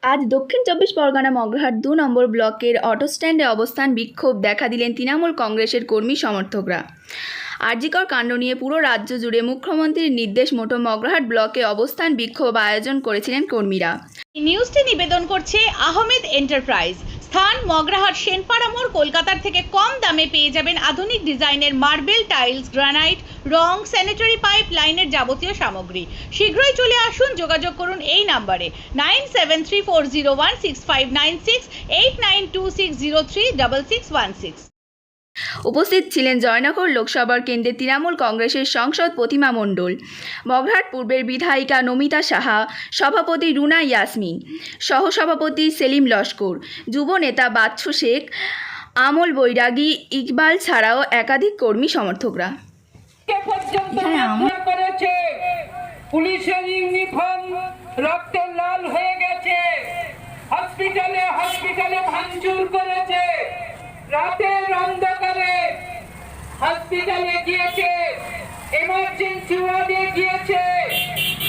আজ দক্ষিণ চব্বিশ পরগনা মগরাহাট ২ নম্বর ব্লকের অটোস্ট্যান্ডে অবস্থান বিক্ষোভ দেখা দিলেন তৃণমূল কংগ্রেসের কর্মী সমর্থকরা। আরজিকর কাণ্ড নিয়ে পুরো রাজ্য জুড়ে মুখ্যমন্ত্রীর নির্দেশ মতো মগরাহাট ব্লকে অবস্থান বিক্ষোভ আয়োজন করেছিলেন কর্মীরা। নিউজটি নিবেদন করছে আহমেদ এন্টারপ্রাইজ। স্থান মগরাহাট সেনপাড়া মোড়। কলকাতার থেকে কম দামে পেয়ে যাবেন আধুনিক ডিজাইনের মার্বেল, টাইলস, গ্রানাইট, রং, স্যানিটারি পাইপ লাইনের যাবতীয় সামগ্রী। শীঘ্রই চলে আসুন, যোগাযোগ করুন এই নম্বরে 9734016596, 8926036616। উপস্থিত ছিলেন জয়নগর লোকসভার কেন্দ্রের তৃণমূল কংগ্রেসের সংসদ প্রতিমা মণ্ডল, মগরাহাট পূর্বের বিধায়িকা নমিতা সাহা, সভাপতি রুনা ইয়াসমিন, সহসভাপতি সেলিম লস্কর, যুব নেতা বাচ্চু শেখ, আমল বৈরাগী, ইকবাল ছাড়াও একাধিক কর্মী সমর্থকরা। পুলিশের ইউনিফর্ম রক্তে লাল হয়ে গেছে, হসপিটালে ভাঙচুর করেছে, রাতের অন্ধকারে হসপিটালে গিয়েছে, এমার্জেন্সি ওয়ার্ডে গিয়েছে,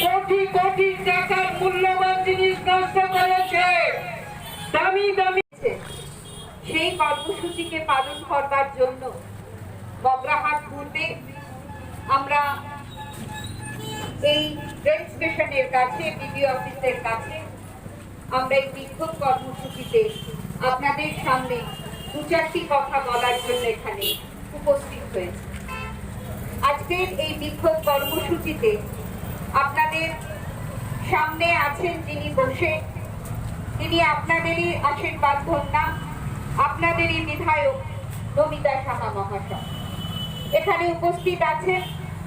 কোটি কোটি টাকার মূল্যবান জিনিস নষ্ট করেছে, দামি দামি। সেই কর্মসূচিকে পালন করবার জন্য মগরাহাট পূর্বে আমরা এই রেল স্টেশনের কাছে, বিডিও অফিসের কাছে আমরা এই বিক্ষোভ কর্মসূচিতে আপনাদের সামনে দু চারটি কথা বলার জন্য এখানে উপস্থিত হয়েছে। আজকের এই বিক্ষোভ কর্মসূচিতে আপনাদের সামনে আছেন যিনি বসে, তিনি আপনাদেরই আশীর্বাদ কন্যা, আপনাদেরই বিধায়ক নমিতা সাহা মহাশয়। এখানে উপস্থিত আছেন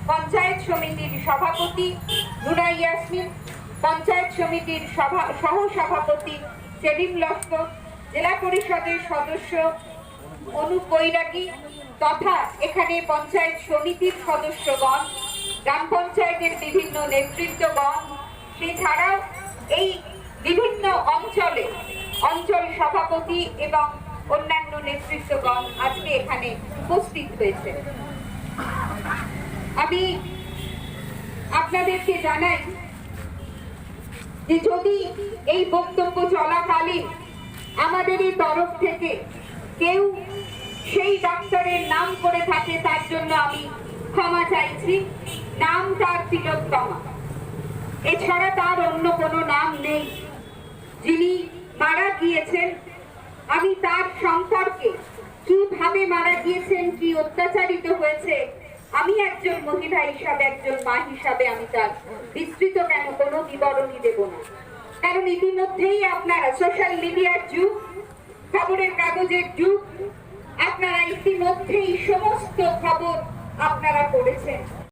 পঞ্চায়েত সমিতির সভাপতি রুনা ইয়াসমিন, পঞ্চায়েত সমিতির সহসভাপতি সেলিম লস্কর, জেলা পরিষদের সদস্য অনুপ বৈরাগী, তথা এখানে পঞ্চায়েত সমিতির সদস্যগণ, গ্রাম পঞ্চায়েতের বিভিন্ন নেতৃত্বগণ, সেছাড়াও এই বিভিন্ন অঞ্চল সভাপতি এবং অন্যান্য নেতৃত্বগণ আজকে এখানে উপস্থিত হয়েছে। আমি আপনাদেরকে জানাই যে যদি এই বক্তব্য চলাকালীন আমাদেরই তরফ থেকে কেউ সেই ডাক্তারের নাম করে থাকে, তার জন্য আমি ক্ষমা চাইছি। নাম তার তিলোত্তমা, এছাড়া তার অন্য কোনো নাম নেই। যিনি মারা গিয়েছেন, আমি তার সম্পর্কে কিভাবে মারা গিয়েছেন, কি অত্যাচারিত হয়েছে, আমি একজন মহিলা হিসাবে, একজন মা হিসাবে আমি তার বিস্তৃত কেন কোনো বিবরণী দেব না। কারণ ইতিমধ্যেই আপনারা সোশ্যাল মিডিয়ার যুগ, খবরের কাগজের যুগ, আপনারা ইতিমধ্যেই সমস্ত খবর আপনারা পড়েছেন।